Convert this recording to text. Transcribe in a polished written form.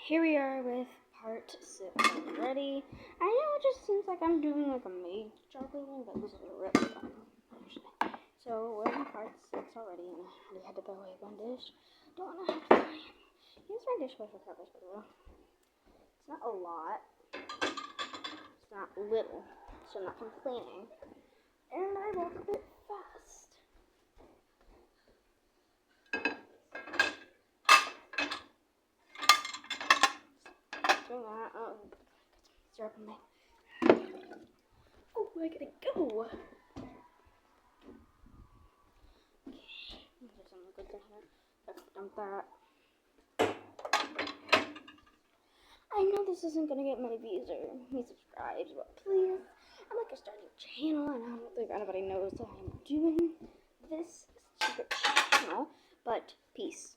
Here we are with part 6 already. I know it just seems like I'm doing like a major job lately, but this is really fun, actually. So we're on part 6 already, and I already had to throw away one dish. Don't know how to throw it. Here's my dishwasher covers, by the way. It's not a lot. It's not little, so I'm not complaining. And I walk a bit fast. Oh, syrup on me. Oh, I gotta go. Okay, there's some liquids in here. Let's dump that. I know this isn't gonna get many views or me subscribes, but please, I'm like a starting channel, and I don't think anybody knows that I'm doing this secret channel. But peace.